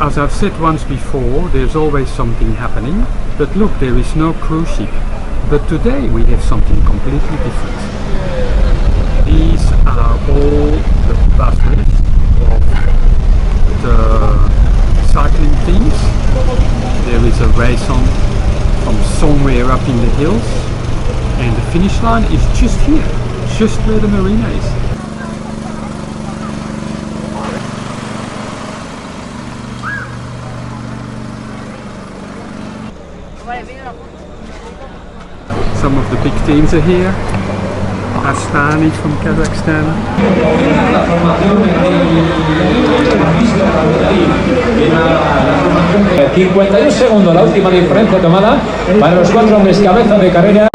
as I've said once before, there's always something happening. But look, there is no cruise ship. But today we have something completely different. These are all the buses of the cycling teams. There is a race on from somewhere up in the hills, and the finish line is just here, just where the marina is. Some of the big teams are here. Astani from Kazakhstan. 51 segundos, la última diferencia tomada para los 4 hombres cabeza de carrera.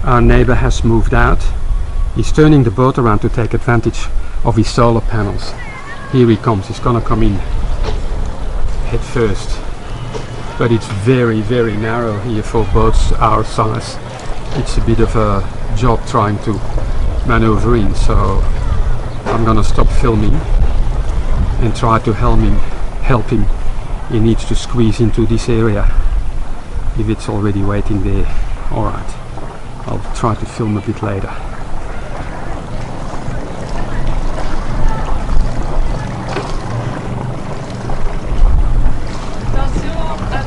Our neighbor has moved out. He's turning the boat around to take advantage of his solar panels. Here he comes. He's gonna come in head first. But it's very, very narrow here for boats our size. It's a bit of a job trying to maneuver in, so I'm gonna stop filming and try to help him. He needs to squeeze into this area if it's already waiting there. Alright. I'll try to film a bit later.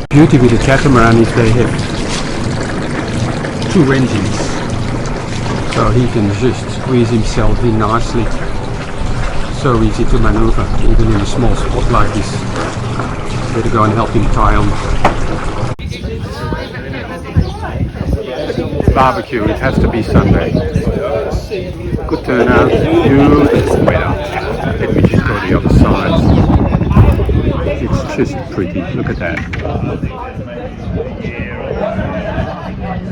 Beauty with the catamaran is they have 2 engines, so he can just squeeze himself in nicely. So easy to maneuver, even in a small spot like this. Better go and help him tie on. Barbecue, it has to be Sunday. Good turnout, beautiful weather. Let me just go the other side. It's just pretty, look at that.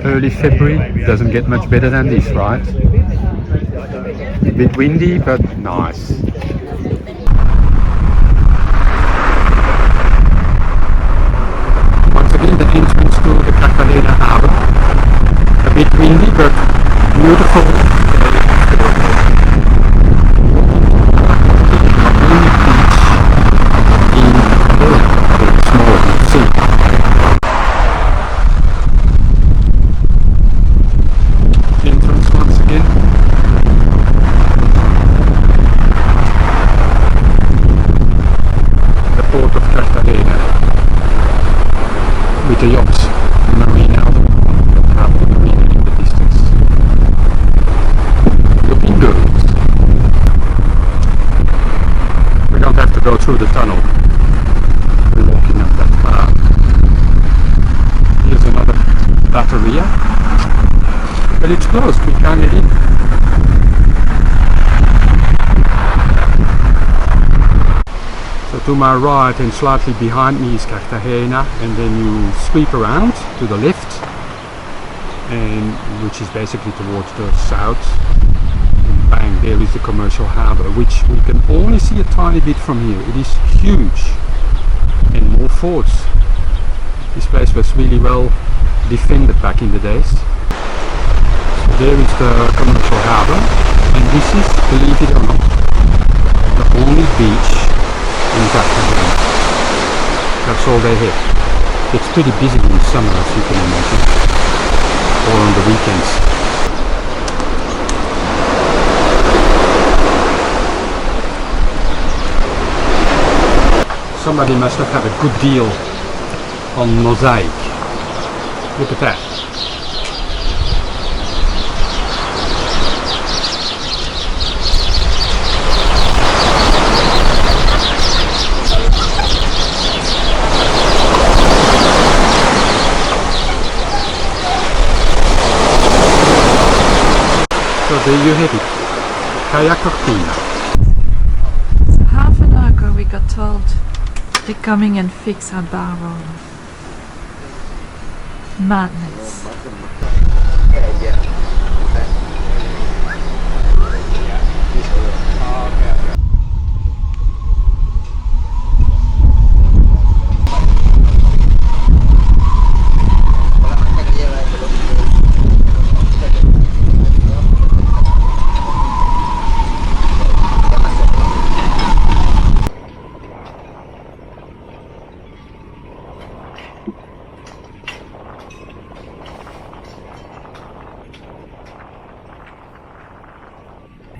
Early February, doesn't get much better than this, right? A bit windy, but nice. Once again, the entrance to the Cartagena harbour. A bit windy, but beautiful. Entrance once again. The port of Cartagena with the yachts, the marina. Go through the tunnel. We're walking up that path. Here's another batteria, but it's closed, we can't get in. So to my right and slightly behind me is Cartagena, and then you sweep around to the left, and which is basically towards the south. Bang, there is the commercial harbour, which we can only see a tiny bit from here. It is huge, and more forts. This place was really well defended back in the days. So there is the commercial harbour, and this is, believe it or not, the only beach in Cartagena. That's all they have. It's pretty busy in summer, as you can imagine, or on the weekends. Somebody must have had a good deal on mosaic. Look at that. So there you have it. Kayak Cortina. So half an hour ago we got told they're coming and fix our bar roller. Madness.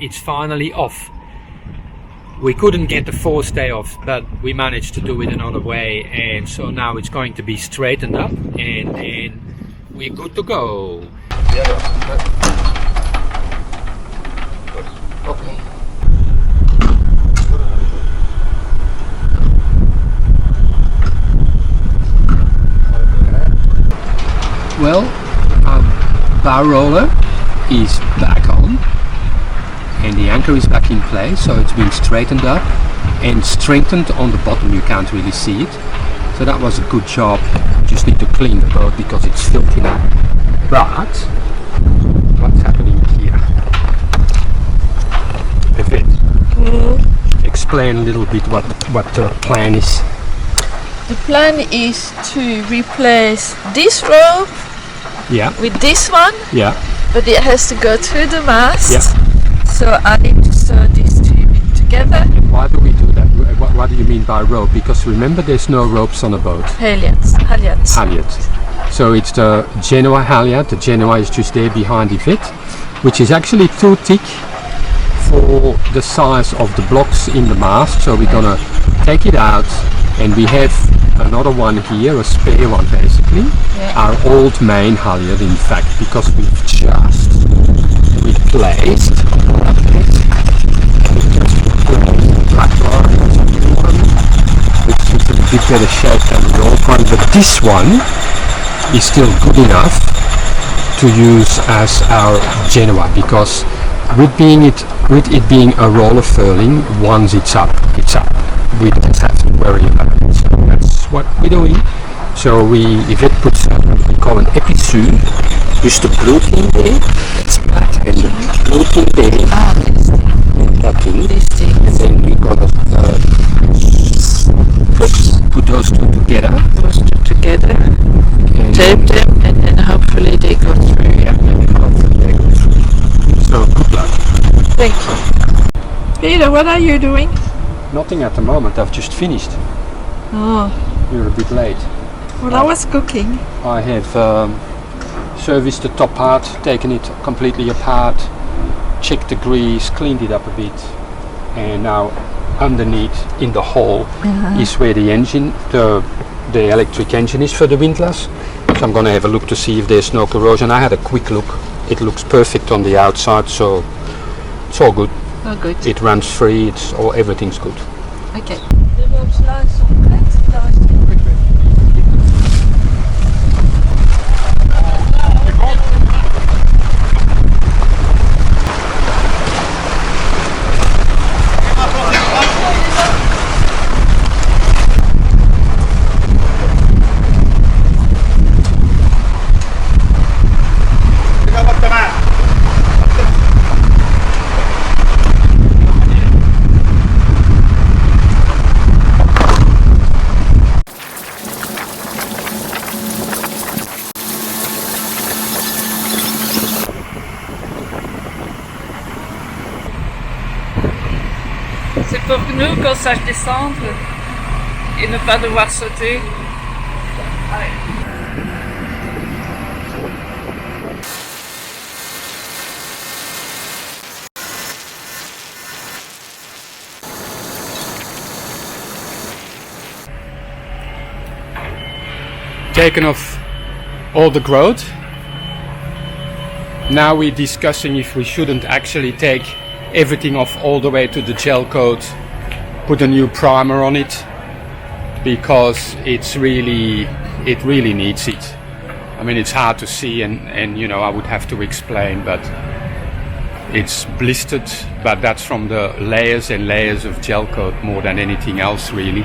It's finally off. We couldn't get the fourth day off, but we managed to do it another way, and so now it's going to be straightened up and we're good to go. Okay. Well, our bow roller is back on and the anchor is back in place, so it's been straightened up and strengthened on the bottom. You can't really see it, so that was a good job. Just need to clean the boat because it's filthy now. But what's happening here? David, explain a little bit what the plan is. The plan is to replace this rope Yeah, with this one, yeah, but it has to go through the mast. yeah. So I need to sew these two together. Why do we do that? What do you mean by rope? Because remember, there's no ropes on a boat. Halyards. Halyard. So it's the Genoa halyard. The Genoa is just there behind the vet, which is actually too thick for the size of the blocks in the mast. So we're gonna take it out, and we have another one here, a spare one basically. Yeah. Our old main halyard, in fact, because we've just replaced black line, which is in a bit better shape than the old one, but this one is still good enough to use as our Genoa, because with it being a roller furling, once it's up, we don't have to worry about it. So that's what we're doing. So Yvette puts what we call an episode, just the blue thing there, that's black, and the blue thing there, that thing, and then we're gonna put those two together, and Tape them, and then hopefully they go through. yeah, and hopefully they go through. So good luck. Thank you. Peter, what are you doing? Nothing at the moment, I've just finished. Oh, You're a bit late. well, I was cooking. I have serviced the top part, taken it completely apart, checked the grease, cleaned it up a bit, and now underneath in the hole is where the engine, the electric engine is for the windlass. So I'm going to have a look to see if there's no corrosion. I had a quick look. It looks perfect on the outside, so it's all good. Oh, good. It runs free. Everything's good. Okay. De loopsluis sont prêtes. C'est pour nous qu'on sache descendre et ne pas devoir sauter. Taken off all the growth. Now we're discussing if we shouldn't actually take everything off all the way to the gel coat, put a new primer on it, because it really needs it. I mean, it's hard to see, and you know, I would have to explain, but it's blistered, but that's from the layers and layers of gel coat more than anything else really.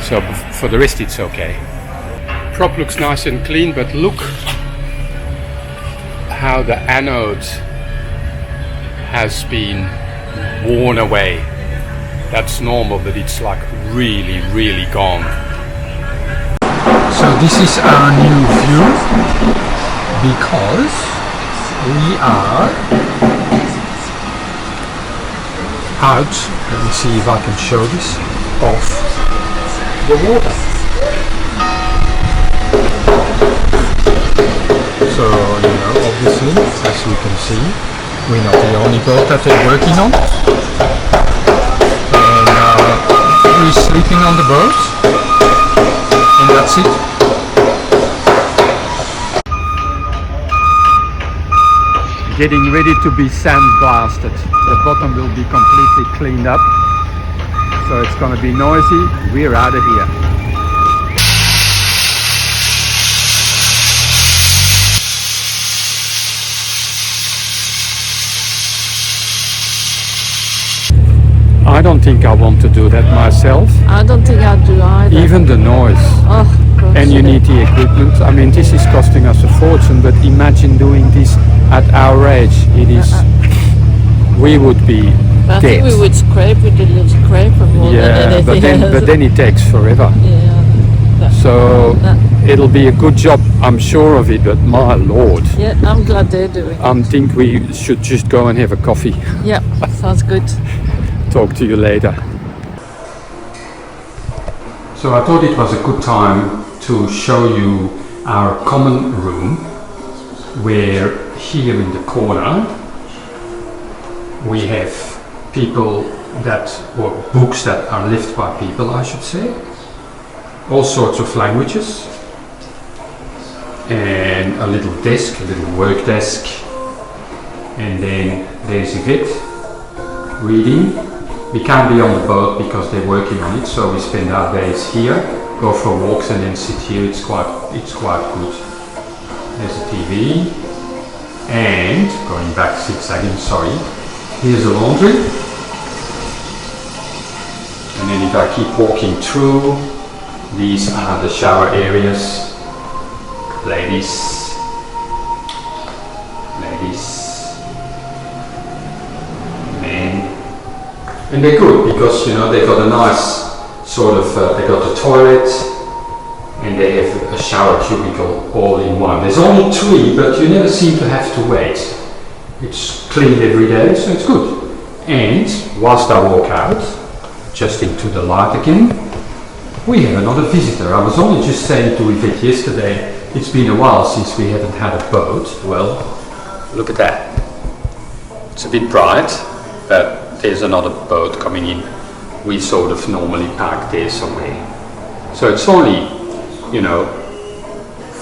So for the rest it's okay. prop looks nice and clean, but look how the anode has been worn away. That's normal, but it's like really, really gone. So this is our new view because we are out, let me see if I can show this, of the water. So, you know, obviously, as you can see, we're not the only boat that they're working on. And we're sleeping on the boat, and that's it. Getting ready to be sandblasted. The bottom will be completely cleaned up, so it's gonna be noisy. We're out of here. I don't think I want to do that myself. I don't think I do either. Even the noise. Oh, gosh. And you need the equipment. I mean, this is costing us a fortune, but imagine doing this at our age. It is, we would be I dead. think we would scrape with a little scraper more than Yeah, anything but then it takes forever. Yeah. So it'll be a good job, I'm sure of it, but my lord. Yeah, I'm glad they're doing it. I think we should just go and have a coffee. Yeah, sounds good. Talk to you later. So I thought it was a good time to show you our common room, where here in the corner we have people that, or books that are left by people, I should say, all sorts of languages, and a little desk, a little work desk, and then there's Yvette reading. We can't be on the boat because they're working on it, so we spend our days here, go for walks and then sit here. It's quite good. There's a TV, and going back 6 seconds, sorry, here's the laundry. And then if I keep walking through, these are the shower areas. Ladies, men. And they're good because, you know, they got a nice sort of, they got the toilet and they have a shower cubicle all in one. There's only 3, but you never seem to have to wait. It's cleaned every day, so it's good. And whilst I walk out, just into the light again, we have another visitor. I was only just saying to Yvette yesterday, it's been a while since we haven't had a boat. Well, look at that. It's a bit bright, but there's another boat coming in. We sort of normally park there somewhere. So it's only, you know,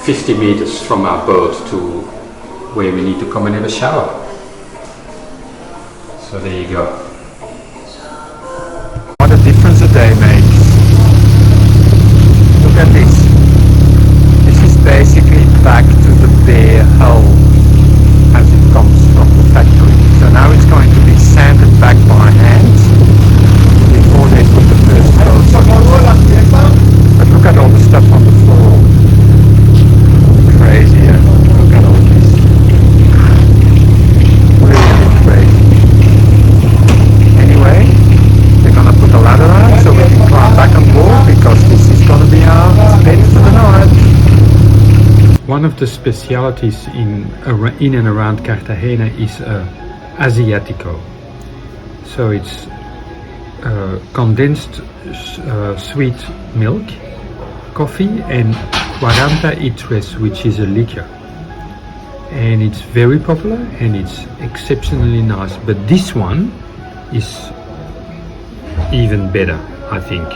50 meters from our boat to where we need to come and have a shower. So there you go. What a difference a day makes. Look at this. This is basically back to the bare hull as it comes from the factory. So now it's going to be sanded back by hand before they put the first coats on. But look at all the stuff on the floor. Crazy, yeah? Look at all this. Really crazy. Anyway, they're gonna put a ladder out so we can climb back on board, because this is gonna be our bed for the night. One of the specialities in and around Cartagena is Asiatico. So it's condensed sweet milk, coffee, and 40 which is a liquor. And it's very popular and it's exceptionally nice. But this one is even better, I think.